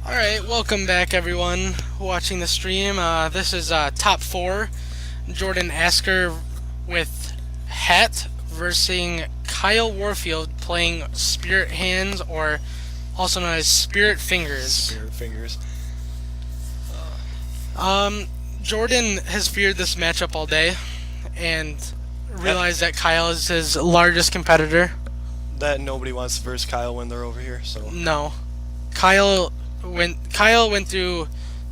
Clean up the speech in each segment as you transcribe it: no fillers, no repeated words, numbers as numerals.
Alright, welcome back everyone watching the stream. This is top 4. Jordan Asker with Hat versus Kyle Warfield playing Spirit Hands, or also known as Spirit Fingers. Spirit Fingers. Jordan has feared this matchup all day and realized that Kyle is his largest competitor. That nobody wants to verse Kyle when they're over here, so. No. Kyle went through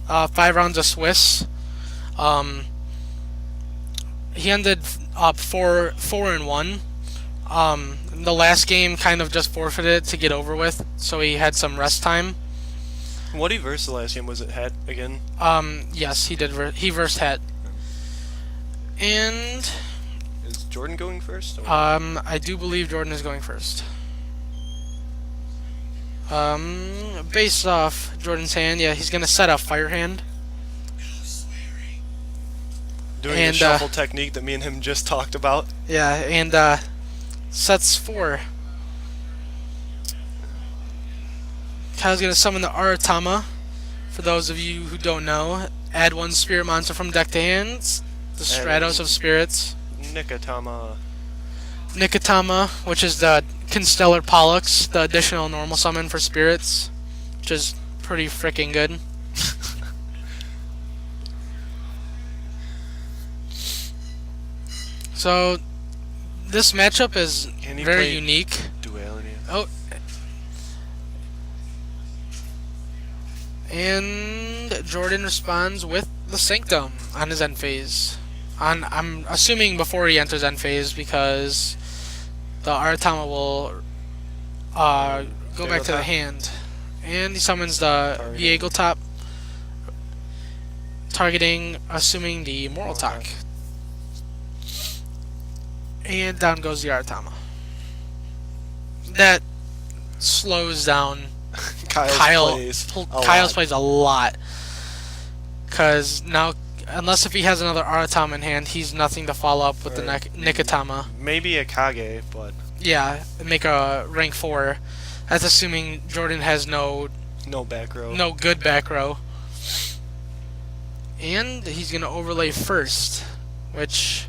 5 rounds of Swiss. He ended up 4-1. The last game kind of just forfeited to get over with, so he had some rest time. What did he verse the last game? Was it Hat again? Yes, he did. He versed Het. And is Jordan going first? Or? I do believe Jordan is going first. Based off Jordan's hand, yeah, he's gonna set up Fire Hand. Doing the shuffle technique that me and him just talked about. Yeah, and sets 4. Kyle's gonna summon the Aratama. For those of you who don't know, add 1 spirit monster from deck to hands. The Stratos of Spirits. Nikotama, which is the Constellar Pollux, the additional normal summon for spirits, which is pretty freaking good. So, this matchup is very unique. Duality. Oh. And Jordan responds with the Sanctum on his end phase. I'm assuming before he enters end phase, because the Aratama will go back to the hand. And he summons the YGO top, targeting, assuming the Mortal-Talk. And down goes the Aratama. That slows down Kyle's plays a lot. Because now, unless if he has another Aratama in hand, he's nothing to follow up with the Nikotama. Maybe a Kage, but... Yeah, make a rank 4. That's assuming Jordan has no back row. No good back row. And he's going to overlay first, which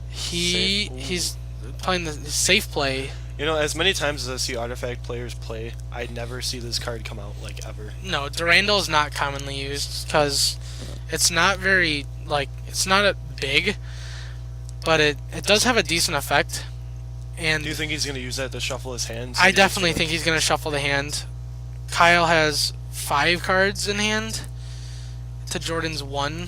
he's playing the safe play. You know, as many times as I see artifact players play, I never see this card come out, like, ever. No, Durandal is not commonly used, because it's not very, it's not big, but it does have a decent effect. And do you think he's going to use that to shuffle his hands? I definitely think he's going to shuffle the hand. Kyle has 5 cards in hand to Jordan's 1.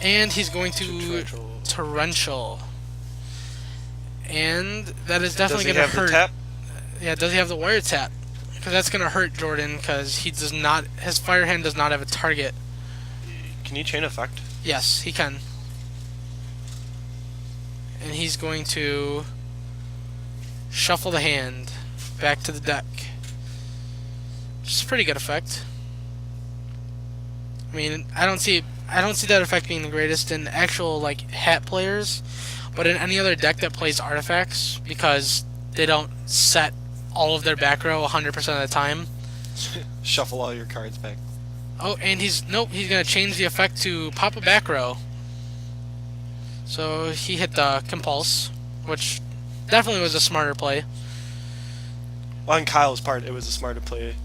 And he's going to Torrential. And that is definitely going to hurt. Does he have the tap? Yeah, does he have the wire tap? Because that's going to hurt Jordan, because he does not. His Fire Hand does not have a target. Can he chain effect? Yes, he can. And he's going to shuffle the hand back to the deck. Which is a pretty good effect. I mean, I don't see that effect being the greatest in actual Hat players, but in any other deck that plays artifacts, because they don't set all of their back row 100% of the time. Shuffle all your cards back. Oh, and he's gonna change the effect to pop a back row. So he hit the Compulse, which definitely was a smarter play. On Kyle's part, it was a smarter play.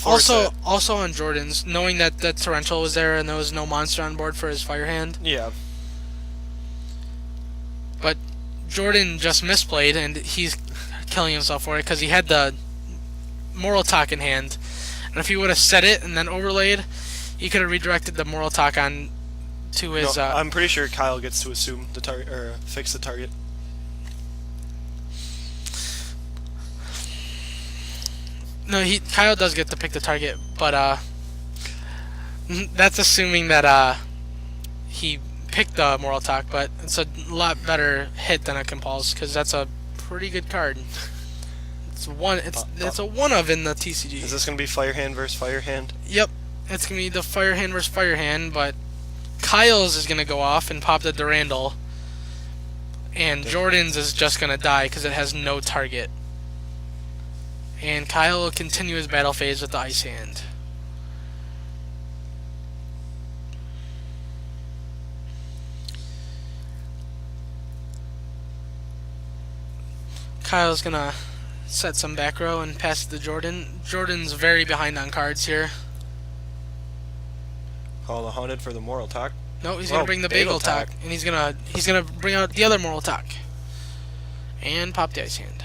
Also on Jordan's, knowing that the Torrential was there and there was no monster on board for his Fire Hand. Yeah. But Jordan just misplayed, and he's killing himself for it, because he had the Mortal-Talk in hand. And if he would have set it and then overlaid, he could have redirected the Mortal-Talk on to his... No, I'm pretty sure Kyle gets to assume the target, or fix the target. No, Kyle does get to pick the target, but that's assuming that he picked the Mortal-Talk, but it's a lot better hit than a Compulse, because that's a pretty good card. It's a one of in the TCG. Is this gonna be Fire Hand versus Fire Hand? Yep, it's gonna be the Fire Hand versus Fire Hand, but Kyle's is gonna go off and pop the Durandal, And Jordan's is just gonna die because it has no target. And Kyle will continue his battle phase with the Ice Hand. Kyle's gonna set some back row and pass it to Jordan. Jordan's very behind on cards here. Call the Haunted for the Moral Talk. No, he's gonna bring the Bagel Talk, and he's gonna bring out the other Moral Talk, and pop the Ice Hand.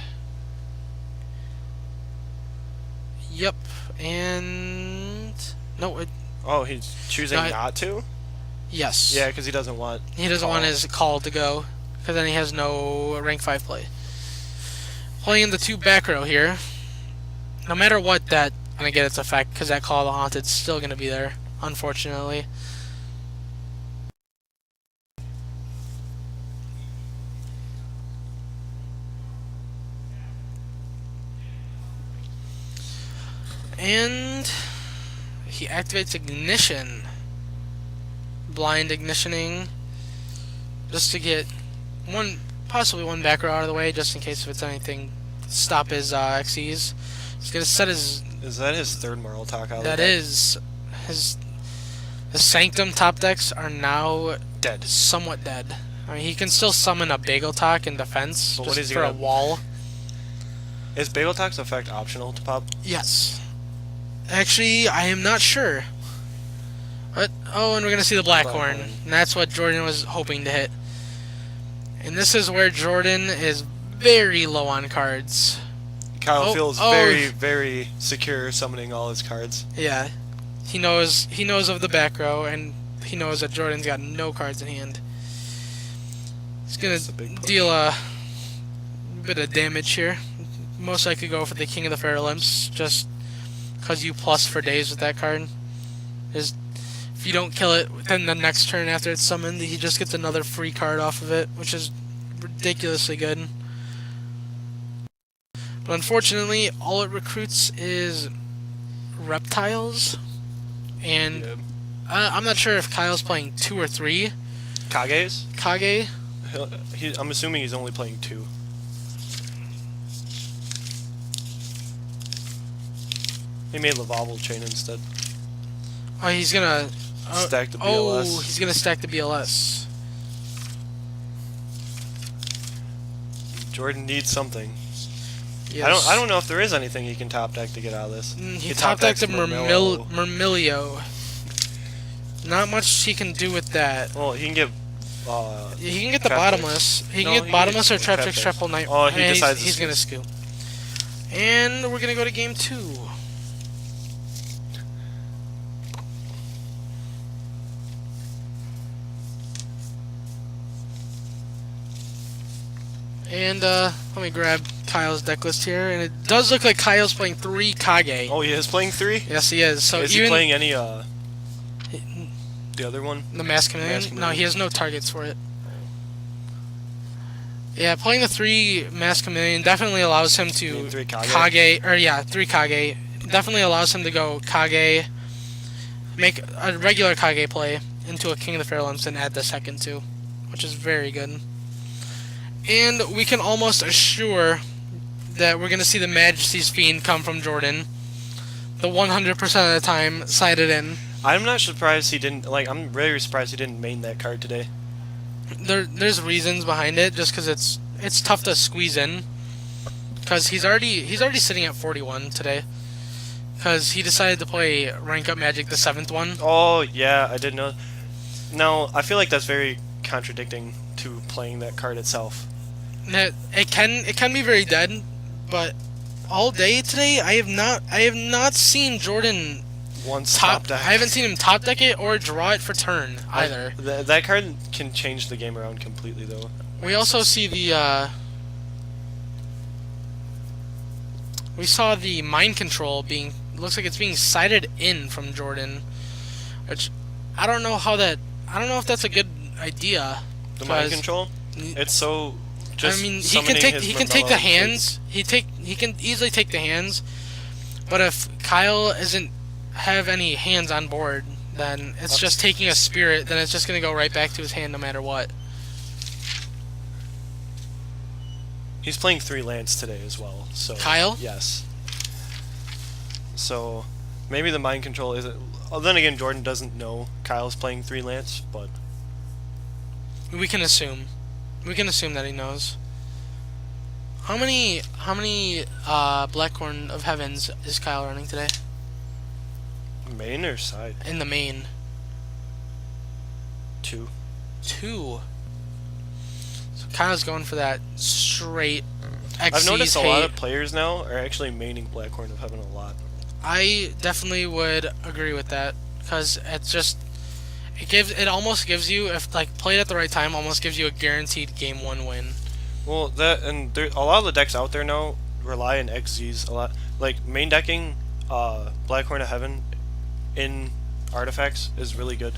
Yep, and no, Oh, he's choosing not to. Yes. Yeah, because he doesn't want. He doesn't want his call to go, because then he has no rank 5 play. Playing the 2 back row here. No matter what, that's gonna get its effect, because that Call of the Haunted's still gonna be there, unfortunately. And he activates Ignition. Blind Ignitioning. Just to get possibly one back row out of the way, just in case if it's anything to stop his XEs. He's going to set his... Is that his 3rd Moral Talk out of the deck? That is. His Sanctum top decks are now dead. Somewhat dead. I mean, he can still summon a Bagel Talk in defense, but just for a wall. Is Bagel Talk's effect optional to pop? Yes. Actually, I am not sure. But, oh, and we're going to see the Black Horn. And that's what Jordan was hoping to hit. And this is where Jordan is very low on cards. Kyle feels very, very secure summoning all his cards. Yeah. He knows of the back row, and he knows that Jordan's got no cards in hand. He's going to deal a bit of damage here. Most likely go for the King of the Fair Limps, just because you plus for days with that card. If you don't kill it within the next turn after it's summoned, he just gets another free card off of it, which is ridiculously good. But unfortunately, all it recruits is reptiles, and I'm not sure if Kyle's playing 2 or 3. Kages? Kage? I'm assuming he's only playing 2. He made Lavalval Chain instead. Oh, he's gonna... stack the BLS. Oh, he's gonna stack the BLS. Jordan needs something. Yes. I don't know if there is anything he can top deck to get out of this. He top decked a Murmilio. Not much he can do with that. Well, he can get... he can get the Bottomless. He can get Bottomless or Trap Fix Triple Night. Oh, he decides he's gonna scoop. And we're gonna go to game 2. And let me grab Kyle's deck list here, and it does look like Kyle's playing 3 Kage. Oh, he is playing 3? Yes, he is. So is he playing any the other one? The Mask Chameleon? No, he has no targets for it. Yeah, playing the 3 Mask Chameleon definitely allows him to 3 Kage? 3 Kage. Definitely allows him to go Kage, make a regular Kage play into a King of the Fair Limps and add the second 2, which is very good. And we can almost assure that we're going to see the Majesty's Fiend come from Jordan. The 100% of the time sided in. I'm not surprised he didn't, I'm very surprised he didn't main that card today. There's reasons behind it, just because it's tough to squeeze in. Because he's already sitting at 41 today. Because he decided to play Rank Up Magic, the 7th one. Oh, yeah, I didn't know. No, I feel like that's very contradicting to playing that card itself. It can be very dead, but all day today I have not seen Jordan once top deck. I haven't seen him top deck it or draw it for turn either. That card can change the game around completely though. We also see we saw the Mind Control looks like it's being sided in from Jordan, which I don't know if that's a good idea. The Mind Control? It's so just I mean, he can take the hands. He can easily take the hands. But if Kyle doesn't have any hands on board, then it's just taking a spirit. Then it's just gonna go right back to his hand no matter what. He's playing 3 lands today as well. So Kyle? yes. So maybe the mind control isn't. Oh, then again, Jordan doesn't know Kyle's playing 3 lands, but We can assume. We can assume that he knows. How many Blackcorn of Heavens is Kyle running today? main or side? In the main. 2. 2. So Kyle's going for that straight Xyz I've noticed a lot hate. of players now are actually maining Blackhorn of Heaven a lot. I definitely would agree with that, because it almost gives you, if like played at the right time, almost gives you a guaranteed game 1 win. Well, a lot of the decks out there now rely on XZs a lot. Like main decking Blackhorn of Heaven in artifacts is really good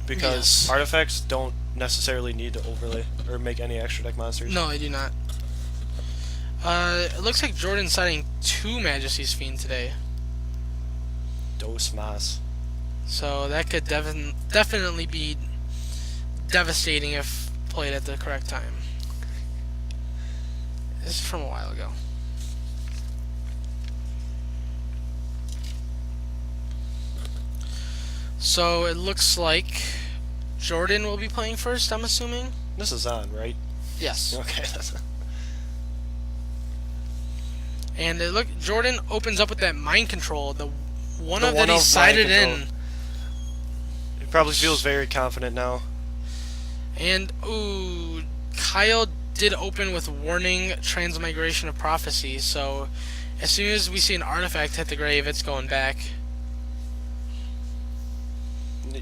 because Yes. artifacts don't necessarily need to overlay or make any extra deck monsters. No, I do not. It looks like Jordan's citing 2 Majesty's Fiend today, Dos mas. so that could definitely be devastating if played at the correct time. This is from a while ago. So it looks like Jordan will be playing first, I'm assuming? This is on, right? Yes. Okay. And Jordan opens up with that mind control, the one The of that one he of sided mind in. control. He probably feels very confident now. And, ooh, Kyle did open with Warning Transmigration of Prophecy, so as soon as we see an artifact hit the grave, it's going back.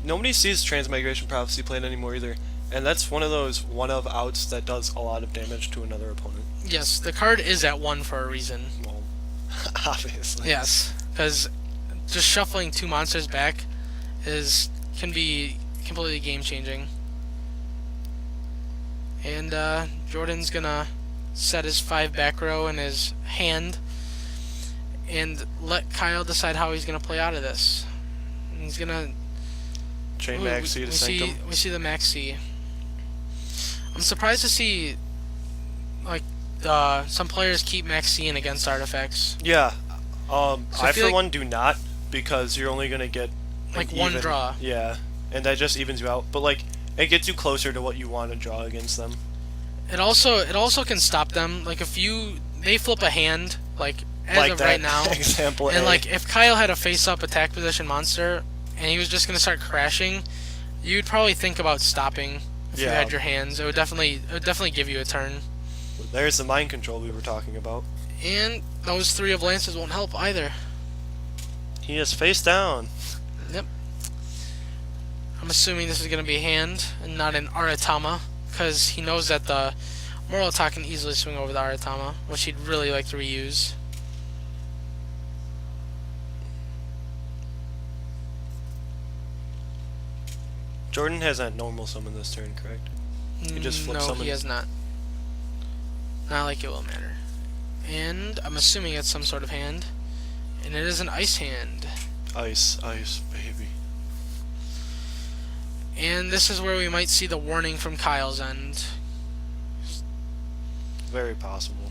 Nobody sees Transmigration Prophecy played anymore either, and that's one of those one-of outs that does a lot of damage to another opponent. Yes, the card is at 1 for a reason. Well, obviously. Yes, because just shuffling 2 monsters back can be completely game-changing. And Jordan's gonna set his 5 back row in his hand and let Kyle decide how he's gonna play out of this. And he's gonna Chain Maxi to Sanctum. we see the Maxi. I'm surprised to see like some players keep Maxine against artifacts. Yeah. So I feel for like- one do not, because you're only gonna get Like an one even- draw. Yeah, and that just evens you out. But like, it gets you closer to what you want to draw against them. It also can stop them. Like if they flip a hand, like as like of that right now, example. and A. like if Kyle had a face-up attack position monster and he was just gonna start crashing, you'd probably think about stopping if you Yeah. had your hands. It would definitely give you a turn. There's the mind control we were talking about. And those 3 of Lances won't help either. He is face down. Yep. I'm assuming this is going to be a hand and not an Aratama, because he knows that the Moral Attack can easily swing over the Aratama, which he'd really like to reuse. Jordan has that normal summon this turn, correct? He just flip No, summons. he has not. Not like it will matter. And I'm assuming it's some sort of hand. And it is an ice hand. Ice, baby. And this is where we might see the warning from Kyle's end. Very possible.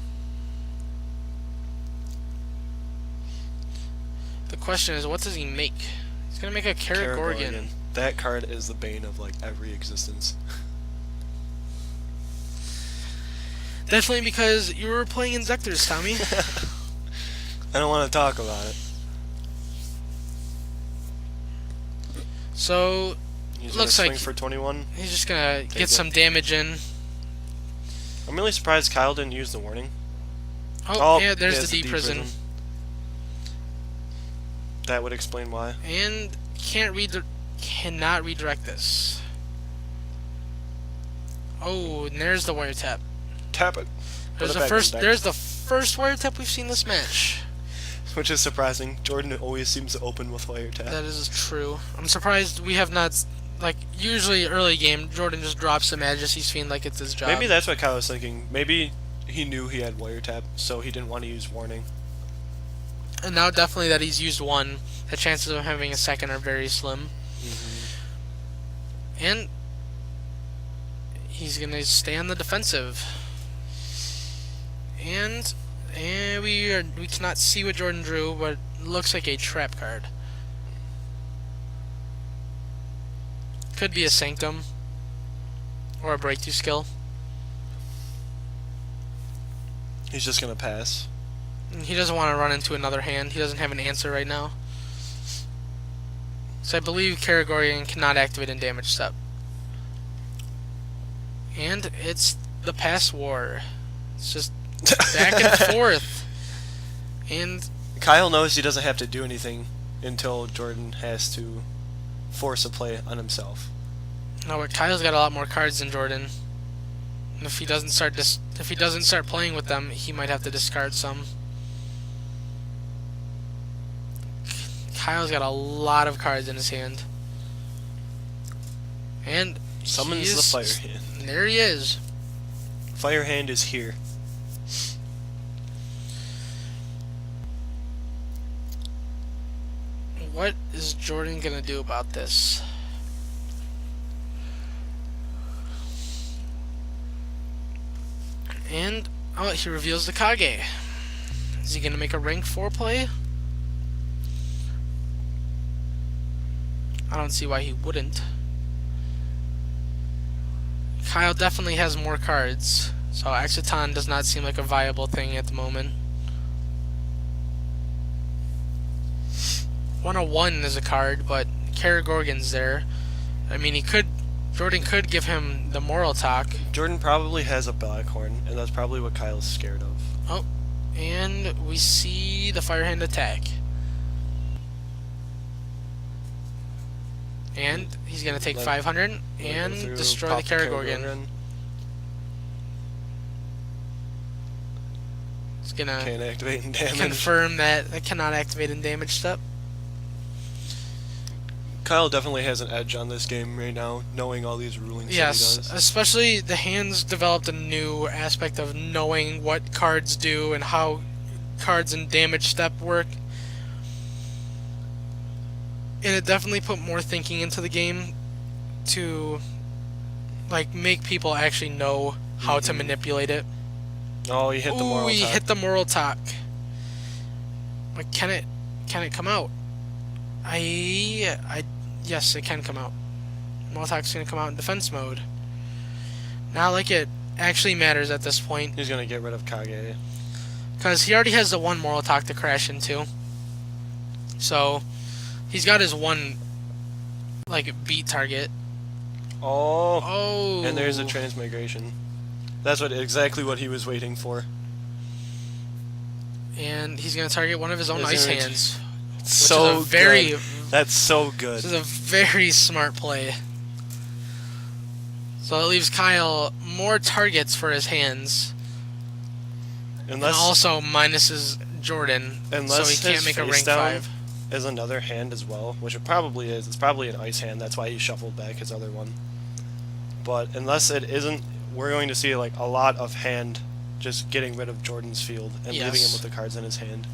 The question is, what does he make? He's going to make a Carrot Gorgon. That card is the bane of like every existence. Definitely because you were playing Inzectors, Tommy. I don't want to talk about it. So, He's looks gonna like swing for 21. he's just going to Take get it. some damage in. I'm really surprised Kyle didn't use the warning. Oh, yeah, there's yes, the D prison. That would explain why. And cannot redirect this. Oh, and there's the wiretap. Tap it. There's Put it back in deck. there's the first wiretap we've seen this match. Which is surprising. Jordan always seems to open with wiretap. That is true. I'm surprised we have not, like, usually early game, Jordan just drops the Majesty's Fiend like it's his job. Maybe that's what Kyle was thinking. Maybe he knew he had wiretap, so he didn't want to use warning. And now definitely that he's used one, the chances of having a second are very slim. And he's going to stay on the defensive. And we cannot see what Jordan drew, but it looks like a trap card. Could be a Sanctum or a Breakthrough Skill. He's just gonna pass. He doesn't want to run into another hand. He doesn't have an answer right now. So I believe Karagorian cannot activate in damage step. And it's the pass war. It's just back and forth. And Kyle knows he doesn't have to do anything until Jordan has to force a play on himself. no, but Kyle's got a lot more cards than Jordan. And if he doesn't start playing with them, he might have to discard some. Kyle's got a lot of cards in his hand. And Summons the fire hand. There he is. Fire hand is here. What is Jordan gonna do about this? And oh, he reveals the Kage. Is he gonna make a rank 4 play? I don't see why he wouldn't. Kyle definitely has more cards, so Exiton does not seem like a viable thing at the moment. 101 is a card, but Karagorgan's there. I mean, Jordan could give him the Moral Talk. Jordan probably has a Blackhorn, and that's probably what Kyle's scared of. Oh, and we see the Firehand attack. And he's going to take 500 and destroy the Karagorgan. It's going Can't to activate in damage. confirm that it cannot activate in damage step. Kyle definitely has an edge on this game right now, knowing all these rulings Yes, that he does. especially the hands developed a new aspect of knowing what cards do and how cards in damage step work. And it definitely put more thinking into the game to like make people actually know how to manipulate it. Oh, he hit the moral he talk. hit the Moral Talk. Like, can it come out? Yes, it can come out. Moral Talk's gonna come out in defense mode. Not like it actually matters at this point, He's gonna get rid of Kage. because he already has the one Moral Talk to crash into. So he's got his one like beat target. Oh, Oh, and there's a transmigration. That's exactly what he was waiting for. and he's gonna target one of his own He's ice gonna- hands. So is a very good. That's so good. This is a very smart play. So it leaves Kyle more targets for his hands, and also minuses Jordan, so Unless he can't his make a face rank down 5. is another hand as well, which it probably is. It's probably an ice hand. That's why he shuffled back his other one. But unless it isn't, we're going to see like a lot of hand just getting rid of Jordan's field and leaving him Yes. with the cards in his hand.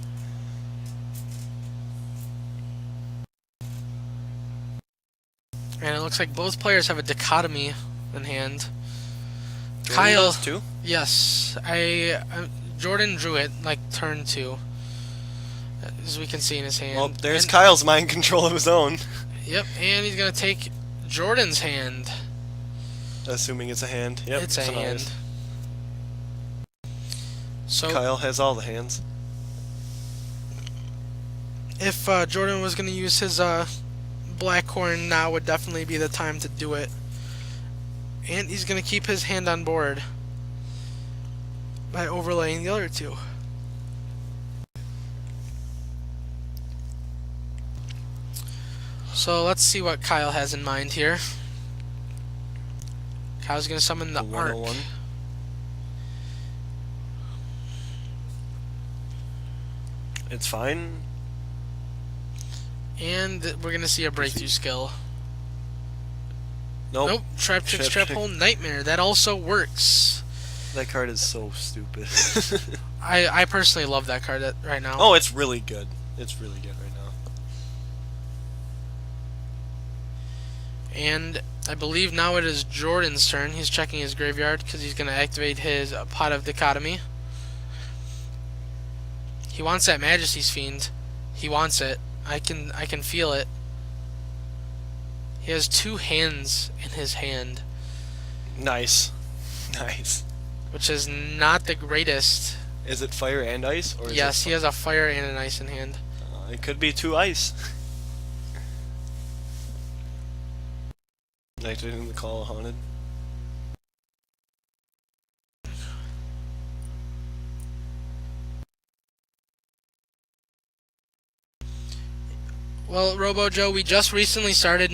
And it looks like both players have a dichotomy in hand. Jordan Kyle, does too? yes, Jordan drew it like turn 2, as we can see in his hand. Well, there's And- Kyle's mind control of his own. Yep, and he's gonna take Jordan's hand. Assuming it's a hand. Yep, It's a an hand. ice. So Kyle has all the hands. if Jordan was gonna use his Blackhorn, now would definitely be the time to do it. And he's gonna keep his hand on board by overlaying the other two. So let's see what Kyle has in mind here. Kyle's gonna summon the Arc. 101. It's fine. And we're gonna see a breakthrough skill. Nope. Nope, Trap Tricks, Trap Hole, Nightmare. That also works. That card is so stupid. I personally love that card right now. Oh, it's really good. It's really good right now. And I believe now it is Jordan's turn. He's checking his graveyard because he's going to activate his Pot of Dichotomy. He wants that Majesty's Fiend. He wants it. I can feel it. He has 2 hands in his hand, Nice. Nice. which is not the greatest. Is it fire and ice? Or is Yes, it he has a fire and an ice in hand. It could be 2 ice. I didn't call a haunted. Well, Robo Joe, we just recently started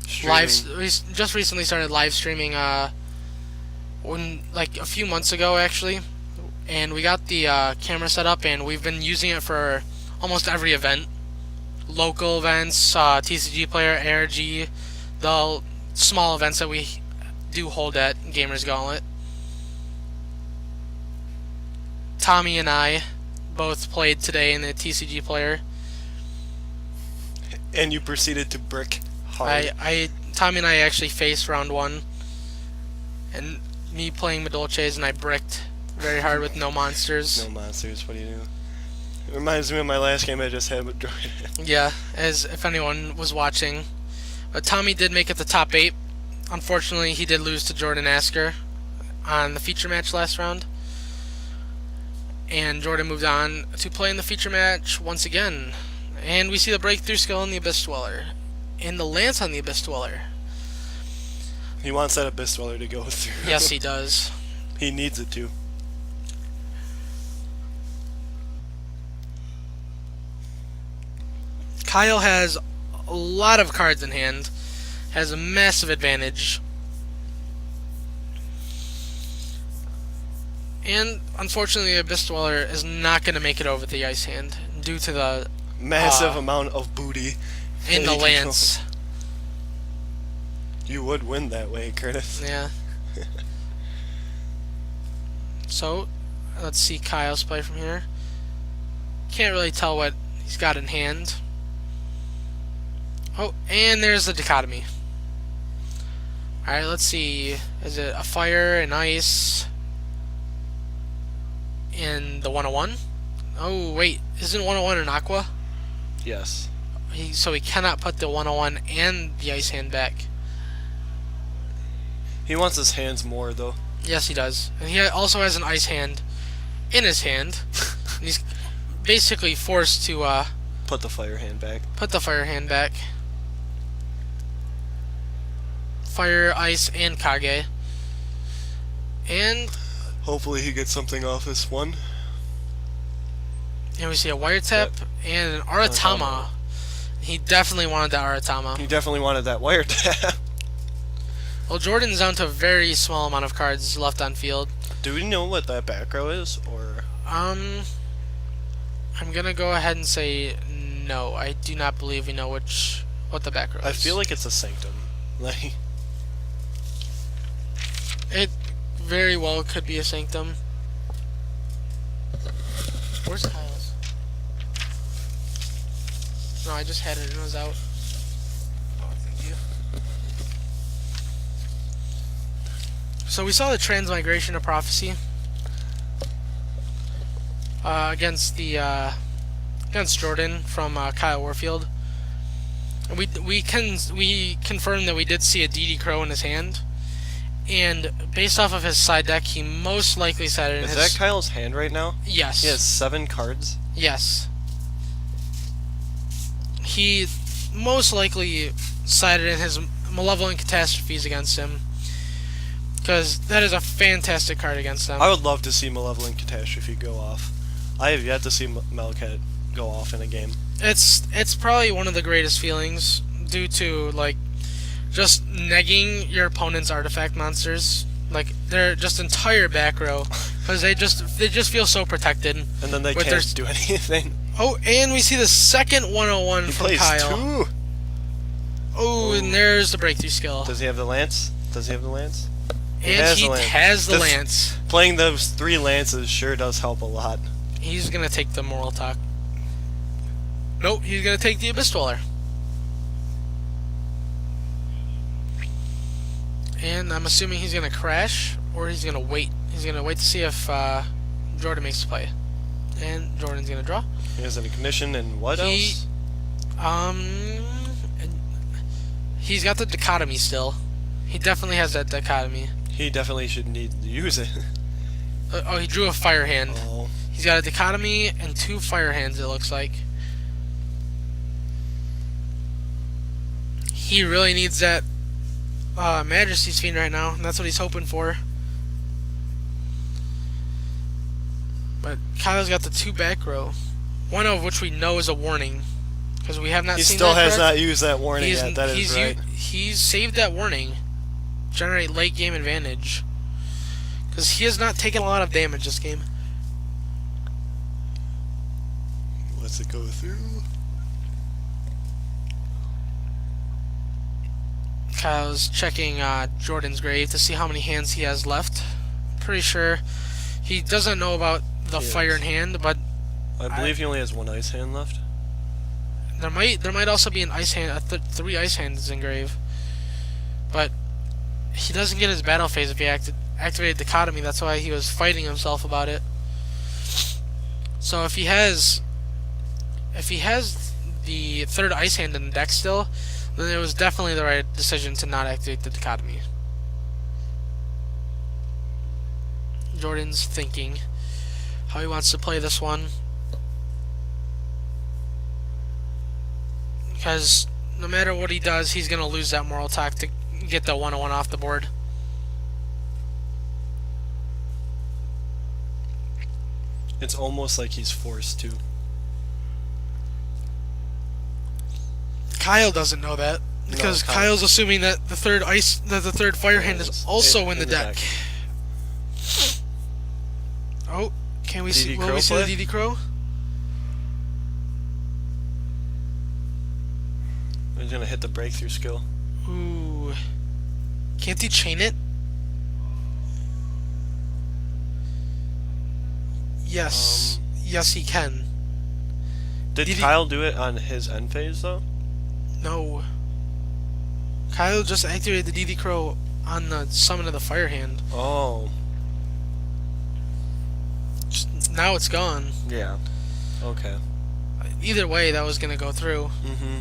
Streaming. we just recently started live streaming like a few months ago actually, and we got the camera set up and we've been using it for almost every event, local events, TCGPlayer, ARG, the small events that we do hold at Gamers Gauntlet. Tommy and I both played today in the TCGPlayer. And you proceeded to brick hard. Tommy and I actually faced round 1, and me playing Madolches, and I bricked very hard with no monsters. No monsters, what do you do? It reminds me of my last game I just had with Jordan. Yeah, as if anyone was watching. But Tommy did make it the top 8. Unfortunately, he did lose to Jordan Asker on the feature match last round. And Jordan moved on to play in the feature match once again. And we see the breakthrough skill in the Abyss Dweller. And the lance on the Abyss Dweller. He wants that Abyss Dweller to go through. Yes, he does. He needs it to. Kyle has a lot of cards in hand. Has a massive advantage. And unfortunately, the Abyss Dweller is not going to make it over the ice hand due to the Massive amount of booty. in the that he lance. controls. You would win that way, Curtis. Yeah. So, let's see Kyle's play from here. Can't really tell what he's got in hand. Oh, and there's the dichotomy. Alright, let's see. Is it a fire, an ice, and the 101? Oh, wait. Isn't 101 an aqua? Yes. So he cannot put the 101 and the ice hand back. He wants his hands more, though. Yes, he does. And he also has an ice hand in his hand. And he's basically forced to Put the fire hand back. put the fire hand back. Fire, ice, and Kage. And Hopefully he gets something off this one. we see a wiretap and an Aratama. He definitely wanted that Aratama. He definitely wanted that wiretap. Well, Jordan's down to a very small amount of cards left on field. Do we know what that back row is, or? I'm gonna go ahead and say no. I do not believe we know what the back row is. I feel like it's a sanctum. Like, it very well could be a sanctum. Where's Kyle's? No, I just had it and it was out. Oh, thank you. So we saw the transmigration of prophecy against Jordan from Kyle Warfield. And we confirmed that we did see a DD Crow in his hand, and based off of his side deck, he most likely said it in is his. that Kyle's hand right now? Yes. He has 7 cards. Yes. He most likely sided in his Malevolent Catastrophes against him, because that is a fantastic card against them. I would love to see Malevolent Catastrophe go off. I have yet to see Melcat go off in a game. It's probably one of the greatest feelings due to like just negging your opponent's artifact monsters, like their just entire back row, because they just feel so protected. And then they with can't do anything. Oh, and we see the second 101 He from plays Kyle. 2. Oh, and there's the breakthrough skill. Does he have the lance? Does he have the lance? And he has the This- lance. Playing those 3 lances sure does help a lot. He's gonna take the moral talk. Nope, he's gonna take the Abyss Dweller. And I'm assuming he's gonna crash, or he's gonna wait. He's gonna wait to see if Jordan makes the play. And Jordan's gonna draw. He has an ignition and what He- else? He's got the dichotomy still. He definitely has that dichotomy. He definitely should need to use it. Oh, he drew a fire hand. Oh. He's got a dichotomy and 2 fire hands, it looks like. He really needs that Majesty's Fiend right now, and that's what he's hoping for. But Kyle's got the 2 back row, one of which we know is a warning, because we have not He seen still that has card. not used that warning yet. That is right. He's saved that warning. Generate late game advantage. Because he has not taken a lot of damage this game. Let's it go through. Kyle's checking Jordan's grave to see how many hands he has left. Pretty sure he doesn't know about the Yes. fire in hand, but I believe he only has 1 ice hand left. there might also be an ice hand, 3 ice hands in grave. But he doesn't get his battle phase if he activated dichotomy. That's why he was fighting himself about it. So if he has the 3rd ice hand in the deck still, then it was definitely the right decision to not activate the dichotomy. Jordan's thinking how he wants to play this one, because no matter what he does, he's going to lose that moral talk to get the 101 off the board. It's almost like he's forced to. Kyle doesn't know that, because Kyle- Kyle's assuming that the 3rd fire hand is also in the deck. Oh, can we see? DD Will Crow we see play? the DD Crow? He's gonna hit the breakthrough skill. Ooh, can't he chain it? Yes, yes he can. Did DD Kyle do it on his end phase though? No. Kyle just activated the DD Crow on the summon of the fire hand. Oh. Now it's gone. Yeah. Okay. Either way, that was gonna go through. Mm-hmm.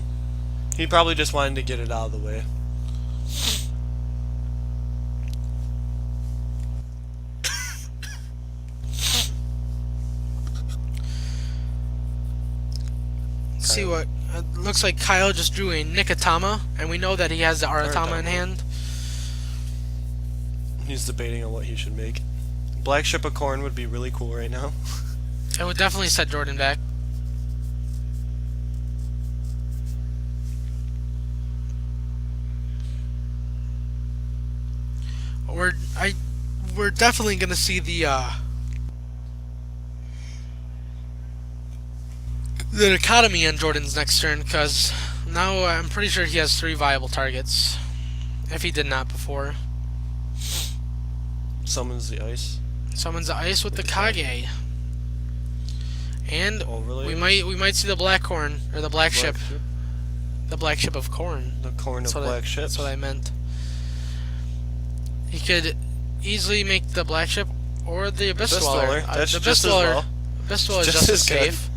He probably just wanted to get it out of the way. See what? Looks like Kyle just drew a Nikatama, and we know that he has the Aratama in Aratama. hand. He's debating on what he should make. Black Ship of Corn would be really cool right now. It would definitely set Jordan back. We're definitely gonna see the dichotomy on Jordan's next turn, because now I'm pretty sure he has 3 viable targets, if he did not before. Summons the ice. Summons the ice with the Kage, and Overlay. we might see the black corn, or the black ship, the black ship of corn. The corn of black ships. That's what I meant. He could easily make the black ship or the abyss dweller. That's The just as well. Abyss dweller is Just just as as good. safe.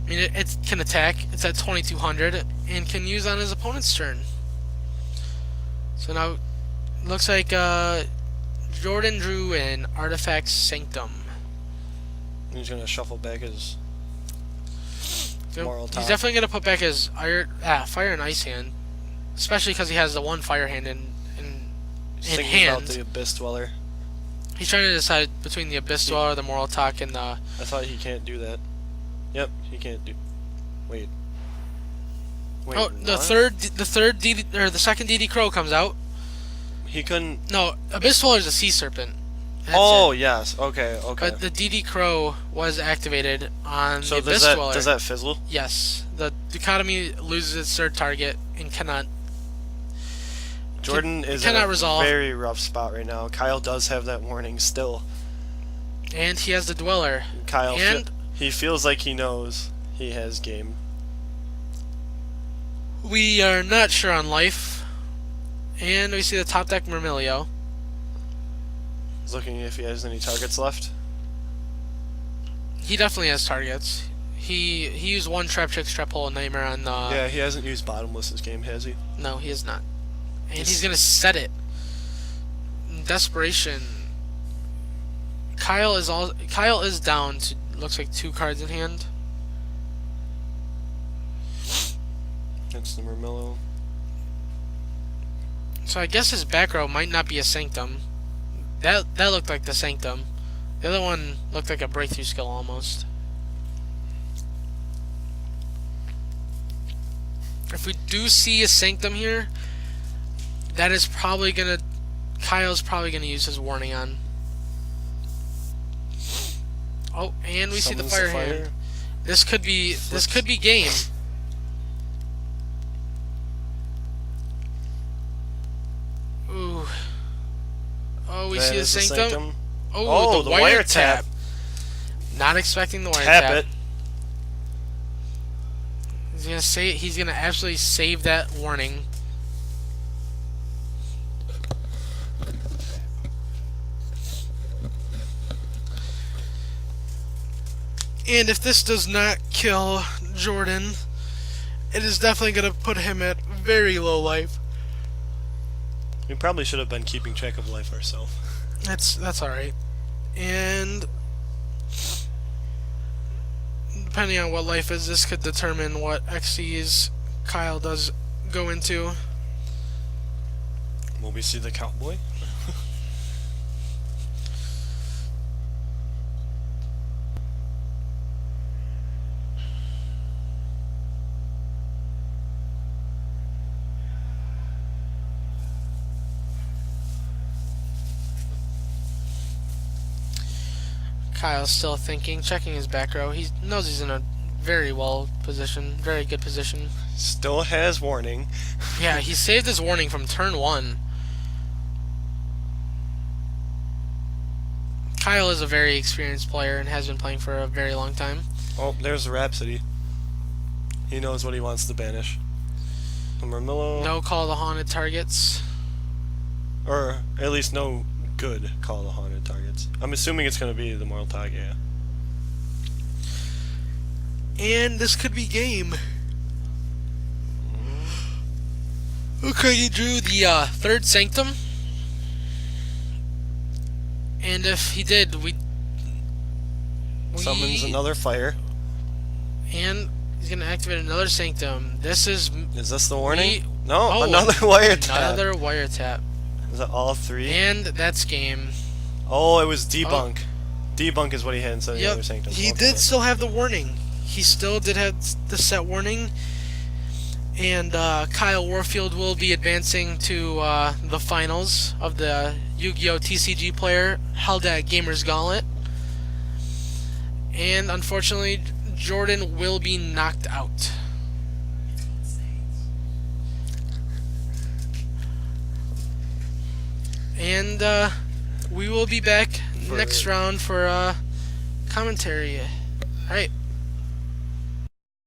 I mean, it can attack. It's at 2200 and can use on his opponent's turn. So now, looks like Jordan drew an Artifact Sanctum. He's gonna shuffle back his So moral he's top. definitely gonna put back his fire and ice hand, especially because he has the 1 fire hand in Thinking hand. about the Abyss Dweller. He's trying to decide between the Abyss Dweller, the Moral Talk, and the. I thought he can't do that. Yep, he can't do. Wait. Wait. Oh, the what? the second DD Crow comes out. He couldn't. No, Abyss Dweller is a Sea Serpent. That's Oh it. yes. Okay. Okay. But the DD Crow was activated on So the Abyss Dweller. does that fizzle? Yes, the dichotomy loses its 3rd target and cannot. Jordan is in cannot a resolve. very rough spot right now. Kyle does have that warning still. And he has the Dweller. Kyle, And he feels like he knows he has game. we are not sure on life. And we see the top deck Myrmilio. He's looking if he has any targets left. He definitely has targets. He used one trap trick, trap hole, nightmare on the. Yeah, he hasn't used bottomless this game, has he? No, he is not. And he's gonna set it. Desperation. Kyle is down to looks like 2 cards in hand. That's the Murmillo. So I guess his back row might not be a Sanctum. That looked like the Sanctum. The other one looked like a breakthrough skill almost. If we do see a Sanctum here, that is probably gonna. Kyle's probably gonna use his warning on. Oh, and we see the fire hand. This could be game. Ooh. Oh, we see the Sanctum. Oh, the wire tap. Not expecting the wire tap. Tap it. He's gonna absolutely save that warning. And if this does not kill Jordan, it is definitely gonna put him at very low life. We probably should have been keeping track of life ourselves. That's all right. And depending on what life is, this could determine what XCs Kyle does go into. Will we see the cowboy? Kyle's still thinking, checking his back row. He knows he's in a very good position. Still has warning. Yeah, he saved his warning from turn 1. Kyle is a very experienced player and has been playing for a very long time. Oh, there's the Rhapsody. He knows what he wants to banish. The Murmillo. No call to haunted targets. Or at least no good call to haunted targets. I'm assuming it's going to be the Moral Tag, yeah. And this could be game. Okay, he drew the 3rd Sanctum. And if he did, we summons another fire. And he's going to activate another Sanctum. Is this the warning? No, another wire tap. Another wire tap. Is that all 3? And that's game. Oh, it was debunk. Oh. Debunk is what he had instead of the other Sanctum. He did still have the warning. He still did have the set warning. And Kyle Warfield will be advancing to the finals of the YGO TCGPlayer held at Gamers Gauntlet. And unfortunately, Jordan will be knocked out. And we will be back next round for commentary. Alright.